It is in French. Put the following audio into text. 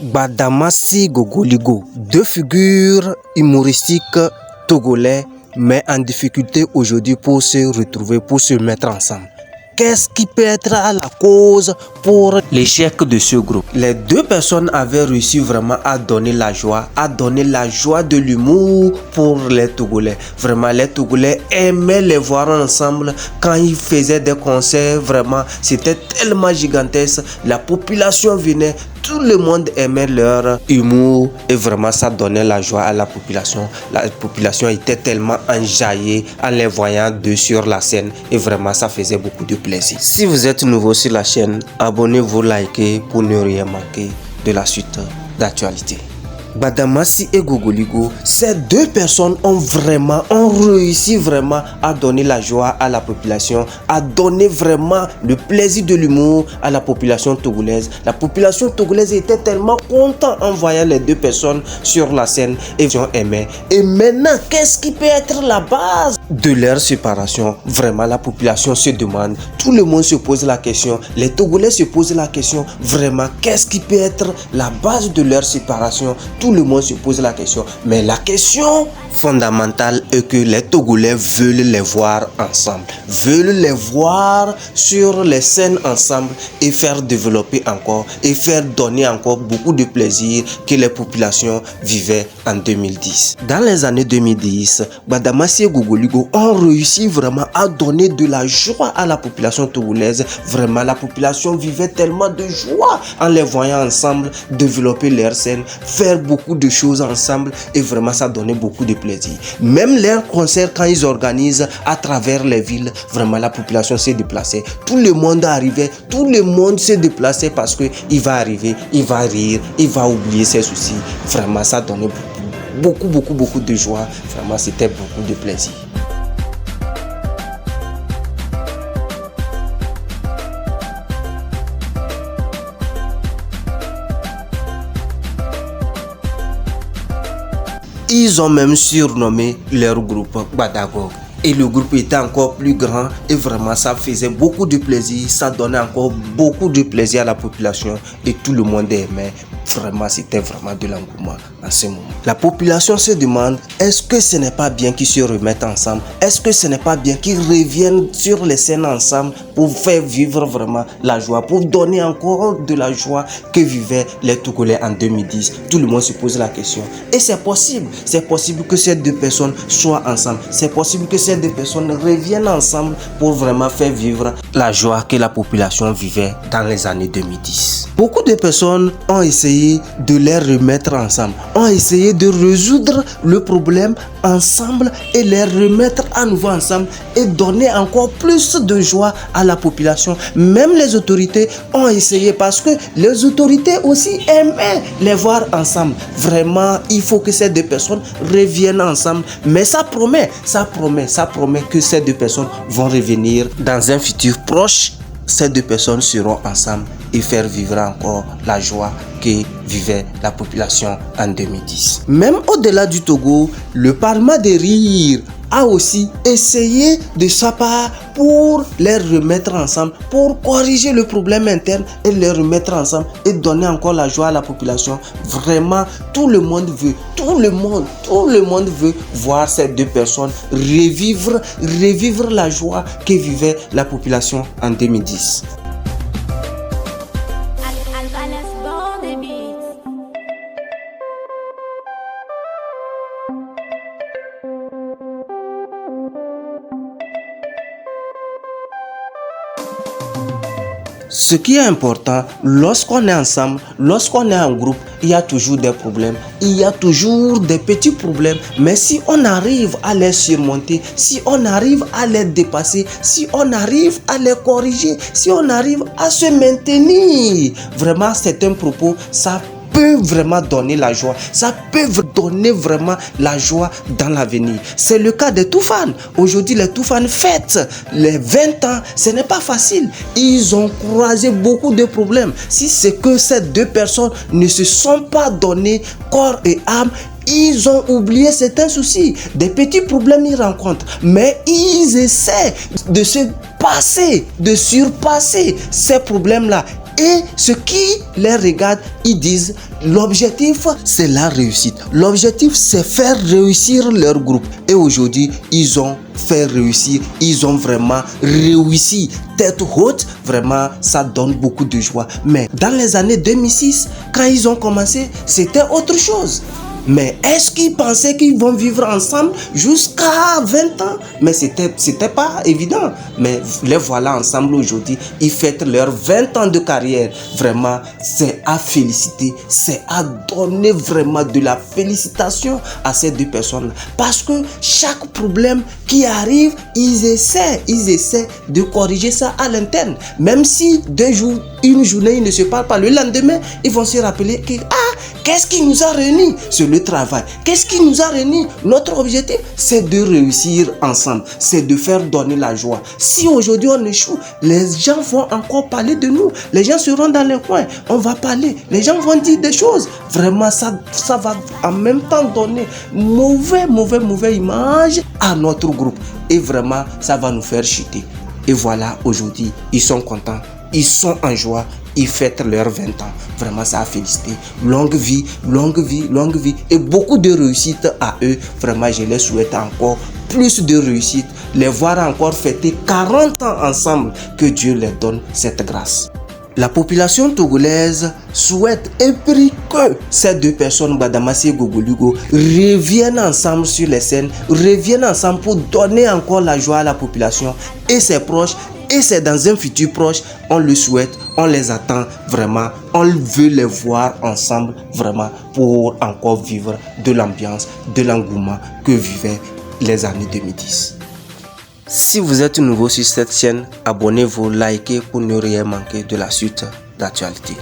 Gbadamassi Gogoligo, deux figures humoristiques togolais, mais en difficulté aujourd'hui pour se retrouver, pour se mettre ensemble. Qu'est-ce qui peut être à la cause pour l'échec de ce groupe? Les deux personnes avaient réussi vraiment à donner la joie, de l'humour pour les Togolais. Vraiment, les Togolais aimaient les voir ensemble quand ils faisaient des concerts. Vraiment, c'était tellement gigantesque. La population venait. Tout le monde aimait leur humour et vraiment ça donnait la joie à la population. La population était tellement enjaillée en les voyant deux sur la scène et vraiment ça faisait beaucoup de plaisir. Si vous êtes nouveau sur la chaîne, abonnez-vous, likez pour ne rien manquer de la suite d'actualité. Gbadamassi et Gogoligo, ces deux personnes ont réussi vraiment à donner la joie à la population, à donner vraiment le plaisir de l'humour à la population togolaise. La population togolaise était tellement contente en voyant les deux personnes sur la scène et ils ont aimé. Et maintenant, qu'est-ce qui peut être la base de leur séparation? Vraiment, la population se demande, tout le monde se pose la question, les Togolais se posent la question, vraiment, qu'est-ce qui peut être la base de leur séparation? Tout le monde se pose la question, mais la question fondamentale est que les Togolais veulent les voir ensemble, veulent les voir sur les scènes ensemble et faire développer encore et faire donner encore beaucoup de plaisir que les populations vivaient en 2010. Dans les années 2010, Gbadamassi et Gogoligo ont réussi vraiment à donner de la joie à la population togolaise. Vraiment, la population vivait tellement de joie en les voyant ensemble développer leurs scènes, faire beaucoup de choses ensemble et vraiment ça donnait beaucoup de plaisir. Même leurs concerts quand ils organisent à travers les villes, vraiment la population s'est déplacée. Tout le monde arrivait, tout le monde s'est déplacé parce que il va arriver, il va rire, il va oublier ses soucis. Vraiment ça donnait beaucoup de joie. Vraiment c'était beaucoup de plaisir. Ils ont même surnommé leur groupe Gbadagog. Et le groupe était encore plus grand et vraiment ça faisait beaucoup de plaisir, ça donnait encore beaucoup de plaisir à la population et tout le monde aimait. Vraiment, c'était vraiment de l'engouement en ce moment. La population se demande, est-ce que ce n'est pas bien qu'ils se remettent ensemble? Est-ce que ce n'est pas bien qu'ils reviennent sur les scènes ensemble pour faire vivre vraiment la joie, pour donner encore de la joie que vivaient les Togolais en 2010? Tout le monde se pose la question. Et c'est possible que ces deux personnes soient ensemble. C'est possible que ces deux personnes reviennent ensemble pour vraiment faire vivre la joie que la population vivait dans les années 2010. Beaucoup de personnes ont essayé de les remettre ensemble, ont essayé de résoudre le problème ensemble et les remettre à nouveau ensemble et donner encore plus de joie à la population. Même les autorités ont essayé parce que les autorités aussi aimaient les voir ensemble. Vraiment, il faut que ces deux personnes reviennent ensemble. Mais ça promet que ces deux personnes vont revenir dans un futur proche. Ces deux personnes seront ensemble et faire vivre encore la joie que vivait la population en 2010. Même au-delà du Togo, le Parlement des rires a aussi essayé de sa part pour les remettre ensemble, pour corriger le problème interne et les remettre ensemble et donner encore la joie à la population. Vraiment, tout le monde veut voir ces deux personnes revivre la joie que vivait la population en 2010. Ce qui est important, lorsqu'on est ensemble, lorsqu'on est en groupe, il y a toujours des problèmes, il y a toujours des petits problèmes. Mais si on arrive à les surmonter, si on arrive à les dépasser, si on arrive à les corriger, si on arrive à se maintenir, vraiment c'est un propos, ça peut vraiment donner la joie. Ça peut donner vraiment la joie dans l'avenir. C'est le cas des Toufan. Aujourd'hui, les Toufan fêtent les 20 ans. Ce n'est pas facile. Ils ont croisé beaucoup de problèmes. Si c'est que ces deux personnes ne se sont pas donné corps et âme, ils ont oublié certains soucis, des petits problèmes ils rencontrent, mais ils essaient de se passer, de surpasser ces problèmes-là Et ce qui les regarde, ils disent l'objectif c'est la réussite. L'objectif c'est faire réussir leur groupe. Et aujourd'hui, ils ont fait réussir, ils ont vraiment réussi. Tête haute, vraiment ça donne beaucoup de joie. Mais dans les années 2006, quand ils ont commencé, c'était autre chose. Mais est-ce qu'ils pensaient qu'ils vont vivre ensemble jusqu'à 20 ans? Mais c'était pas évident. Mais les voilà ensemble aujourd'hui. Ils fêtent leurs 20 ans de carrière. Vraiment, c'est à féliciter. C'est à donner vraiment de la félicitation à ces deux personnes. Parce que chaque problème qui arrive, ils essaient de corriger ça à l'interne. Même si une journée, ils ne se parlent pas, le lendemain, ils vont se rappeler que qu'est-ce qui nous a réunis? C'est le travail. Qu'est-ce qui nous a réunis? Notre objectif, c'est de réussir ensemble. C'est de faire donner la joie. Si aujourd'hui on échoue, les gens vont encore parler de nous. Les gens seront dans les coins. On va parler. Les gens vont dire des choses. Vraiment, ça va en même temps donner mauvaise image à notre groupe. Et vraiment, ça va nous faire chuter. Et voilà, aujourd'hui, ils sont contents. Ils sont en joie. Ils fêtent leurs 20 ans. Vraiment, ça a félicité. Longue vie, longue vie, longue vie. Et beaucoup de réussite à eux. Vraiment, je les souhaite encore plus de réussite. Les voir encore fêter 40 ans ensemble. Que Dieu leur donne cette grâce. La population togolaise souhaite et prie que ces deux personnes, Gbadamassi et Gogolugo, reviennent ensemble sur les scènes, reviennent ensemble pour donner encore la joie à la population et ses proches. Et c'est dans un futur proche, on le souhaite, on les attend vraiment, on veut les voir ensemble vraiment pour encore vivre de l'ambiance, de l'engouement que vivaient les années 2010. Si vous êtes nouveau sur cette chaîne, abonnez-vous, likez pour ne rien manquer de la suite d'actualité.